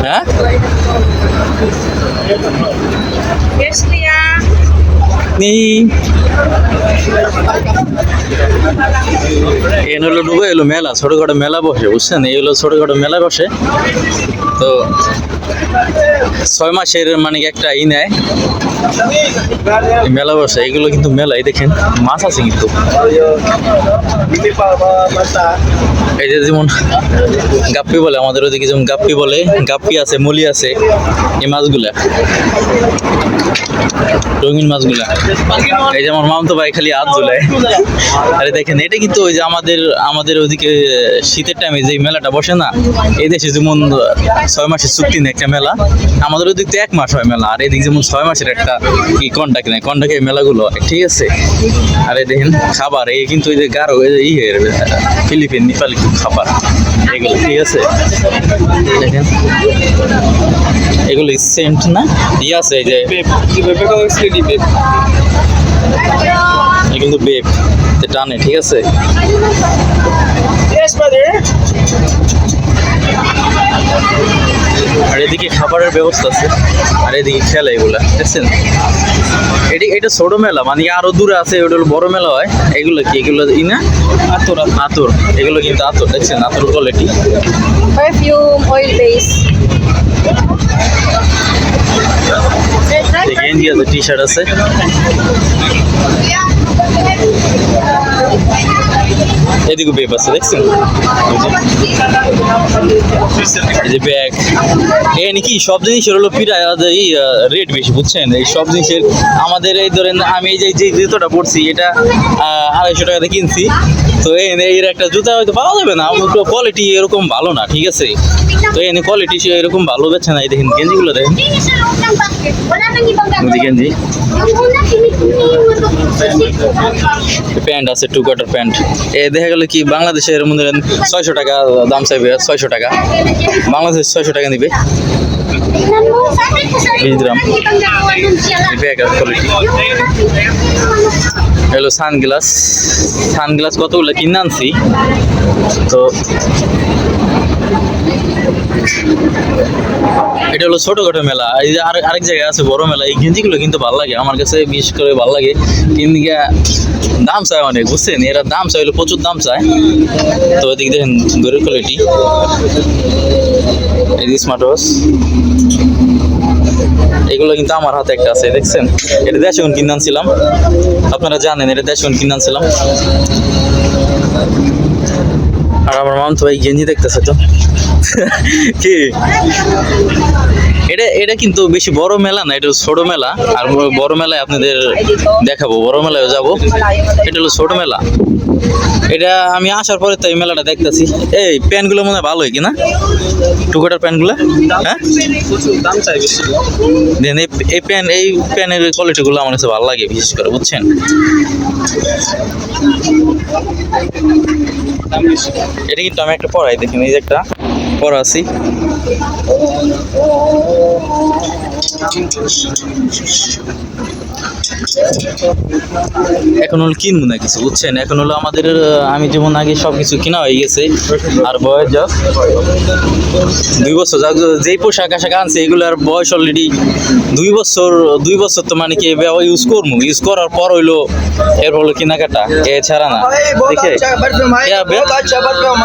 হ্যাঁ হলো ডুবে এলো মেলা, ছোটখাটো মেলা বসে, বুঝছেন? এই হলো ছোটখাটো মেলা বসে। তো 6 মাসের মানে একটা নেয় মেলা বসে। এগুলো কিন্তু মেলা, এই দেখেন মাছ আছে কিন্তু। এই যে যেমন গাপ্পি বলে, আমাদের ওদিকে যেমন গাপ্পি বলে, গাপ্পি আছে, মুলি আছে, এই মাছগুলা, রঙিন মাছগুলা। এই যে আমার মামতো ভাই খালি হাত ঝুলায়। আরে দেখেন, এটা কিন্তু ওই যে আমাদের ওদিকে শীতের টাইমে যে মেলাটা বসে না, এই দেশে যেমন 6 মাসের চুক্তি নেই একটা মেলা, আমাদের ওদিক তো 1 মাস হয় মেলা। আর এদিকে যেমন 6 মাসের একটা কি কন্টাক্ট নেই, কন্টাক্টে মেলাগুলো হয়, ঠিক আছে? আর এই দেখেন খাবার, এই কিন্তু ওই যে গারো ফিলিপিন নেপালি খাবার এগুলো, ঠিক আছে? দেখেন এগুলো সেন্ট না ইয়ে আছে, এই যে কিন্তু বেব টানে, ঠিক আছে? আর এদিকে খাবারের ব্যবস্থা আছে, আর এদিকে খেলা এগুলা, দেখছেন? এটা ছোট মেলা, মানে আরো দূরে আছে, ওটা হলো বড় মেলা হয়। এগুলো কি? এগুলো না আতর, এগুলো কিন্তু আতর, দেখছেন? আতর কোয়ালিটি, পারফিউম, অয়েল বেস। গেঞ্জি আছে, টি শার্ট আছে। এদিকে বেব আছে, দেখছেন? এই যে ব্যাগ, এখানে কি সব জিনিসের হলো রেট বেশি, বুঝছেন? এই সব জিনিসের আমাদের এই ধরেন আমি এই যে জুতোটা পরছি, এটা 250 টাকাতে কিনছি। তো এর একটা জুতা হয়তো পাওয়া যাবে না, কোয়ালিটি এরকম ভালো না, ঠিক আছে? তো এখানে কোয়ালিটি এরকম ভালো বেছে না। এই দেখেন গেঞ্জিগুলো, দেখেন গেঞ্জি, প্যান্ট আছে, 2 কোয়ার্টার প্যান্ট। দেখা গেল কি বাংলাদেশের মধ্যে 600 টাকা দাম চাইবে, 600 টাকা, বাংলাদেশ 600 টাকা নিবে। হলো সানগ্লাস কতগুলো কিনে আনছি। তো এটা হলো ছোটখাটো মেলা। এই যে আরেক জায়গায় আছে বড় মেলা। এই গেঞ্জিগুলো কিন্তু ভালো লাগে আমার কাছে, বিশেষ করে ভালো লাগে। কিন্তু দাম চায় অনেক, বুঝছেন? এরা দাম চাই হলো প্রচুর দাম চায়। তো এদিকে দেখেন গরুর কোয়ালিটি, এই যে স্মার্ট ওয়াচ, এগুলো কিন্তু আমার হাতে একটা আছে, দেখছেন? এটা দেশে কিনে আনছিলাম, আপনারা জানেন এটা দেশে কিনে আনছিলাম। আর আমার মাম তো ভাই গেঞ্জি দেখতেছে তো কি, এটা কিন্তু বেশি বড় মেলা না, এটা ছোট মেলা। আর বড় মেলায় আপনাদের দেখাবো, বড় মেলায় যাব। এটা হলো ছোট মেলা। এটা আমি আসার পরে তো এই মেলাটা দেখতেছি। এই প্যান্টগুলো মনে হয় ভালো হয় কিনা, 2 কোয়ার্টার প্যান্টগুলো, হ্যাঁ দাম চাই বেশি। দেন এই প্যান্টের কোয়ালিটিগুলো আমার কাছে ভালো লাগে বিশেষ করে, বুঝছেন? এটা কিন্তু আমি একটা পরাই, দেখেন এই যে একটা পরা আছি। এখন হলো কিনবো না কিছু, বুঝছেন? এখন হলো আমাদের, আমি যেমন আগে সবকিছু কিনা হয়ে গেছে। আর বয়স যা 2 বছর, যেই পোশাক আশাক আনছে এগুলোর বয়স অলরেডি 2 বছর। তো মানে কি ইউজ করবো, ইউজ করার পর হইলো এরপর হলো কেনাকাটা, এছাড়া না। দেখে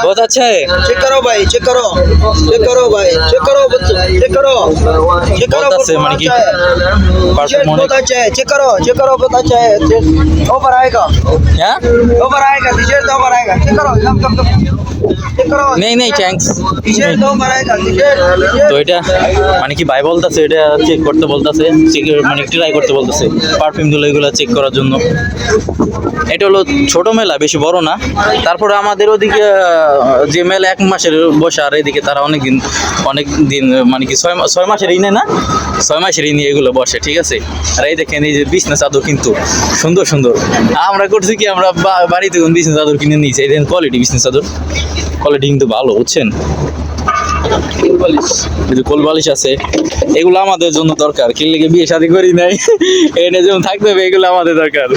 बहुत अच्छा है, चेक करो भाई, चेक करो भाई, चेक करो बच्चे, चेक करो মানে কি बहुत अच्छा है, चेक करो बहुत अच्छा है। ऑफर आएगा, হ্যাঁ ऑफर आएगा, टी-शर्ट ऑफर आएगा, चेक करो चेक करो। নেই থ্যাঙ্কস। टी-शर्ट ऑफर आएगा, टी-शर्ट। তো এটা মানে কি ভাই বলতেছে, এটা চেক করতে বলতেছে, মানে ট্রাই করতে বলতেছে পারফিউমগুলো, এগুলো চেক করার জন্য। এটা হলো ছোট মেলা, বেশি বড় না। তারপরে আমাদের ওদিকে যে মেলা 1 মাসের বসে, আর এদিকে তারা অনেক দিন মানে কি 6 মাসের নেয় না, 6 মাসের নিয়ে এগুলো বসে, ঠিক আছে? আর এই দেখেন এই যে বিছনা চাদর কিন্তু সুন্দর সুন্দর। আমরা করছি কি, আমরা বাড়িতে বিছনা চাদর কিনে নিয়েছি। এই দেখেন কোয়ালিটি, বিছনা চাদর কোয়ালিটি কিন্তু ভালো, বুঝছেন? কোল বালিশ আছে, এগুলো আমাদের জন্য দরকার। কি লেগে বিয়ে শাদী করি নাই, এনে যেমন থাকতে হবে, এগুলো আমাদের দরকার।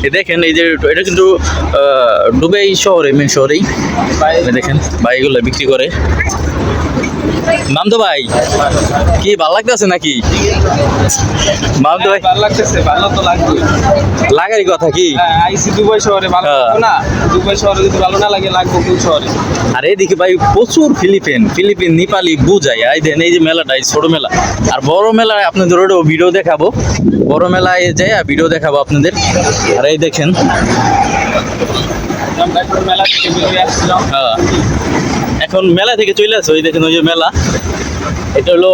এই দেখেন এই যে এটা কিন্তু দুবাই শহরে মেন শহরেই এই দেখেন ভাইগুলো বিক্রি করে। মামদো ভাই কি ভালো লাগতেছে নাকি? মামদো ভাই ভালো লাগতেছে, ভালো তো লাগবে। লাগারই কথা কি? হ্যাঁ, আইসি দুবাই শহরে ভালো হ্যাঁ। লাগবে না? দুবাই শহরে যদি ভালো না লাগে, লাগবে কোন শহরে? আর এইদিকে ভাই প্রচুর ফিলিপিন নেপালি বুঝাই এই দেন এই যে মেলাটা এই ছোট মেলা আর বড় মেলায় আপনাদের ওটাও ভিডিও দেখাবো, বড় মেলায় যাই ভিডিও দেখাবো আপনাদের। আর এই দেখেন আমরা এখন মেলা থেকে বেরিয়ে আসছিলাম। হ্যাঁ, এখন মেলা থেকে চলে আসো, ওই দেখেন ওই যে মেলা, এটা হলো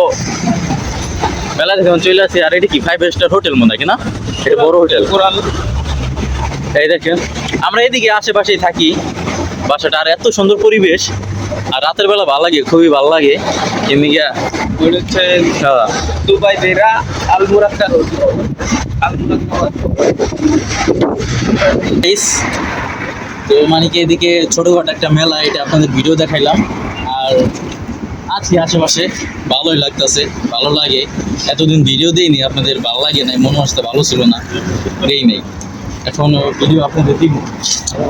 মেলা থেকে চলে আসি। আর এটা কি 5 স্টার হোটেল মনে হয় না? এটা বড় হোটেল। কোরাল এই দেখেন আমরা এদিকে আশেপাশেই থাকি, বাসাটা আর এত সুন্দর পরিবেশ আর রাতের বেলা ভালো লাগে, খুবই ভালো লাগে। এমনি গিয়া ওটা হচ্ছে হ্যাঁ দুবাই বেরা Al Muraqqa road. Al Muraqqa road. Please. তো মানে কি এদিকে ছোটখাটো একটা মেলা, এটা আপনাদের ভিডিও দেখাইলাম। আর আছি আশেপাশে, ভালোই লাগতেছে, ভালো লাগে। এতদিন ভিডিও দিইনি, আপনাদের ভালো লাগে নাই, মনে হচ্ছে ভালো ছিল না, দেই নেই। এখন ভিডিও আপনাদের দিব।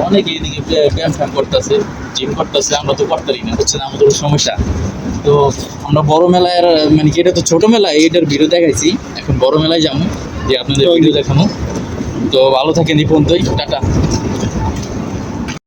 অনেকে এদিকে ব্যায়াম ফ্যাম করতেছে, জিম করতেছে, আমরা তো করতেই না, হচ্ছে না আমাদের সমস্যা। তো আমরা বড় মেলায় মানে কি এটা তো ছোট মেলা, এটার ভিডিও দেখাইছি, এখন বড় মেলায় যাবো যে আপনাদের ভিডিও দেখানো। তো ভালো থাকেন এই পর্যন্তই, টাটা।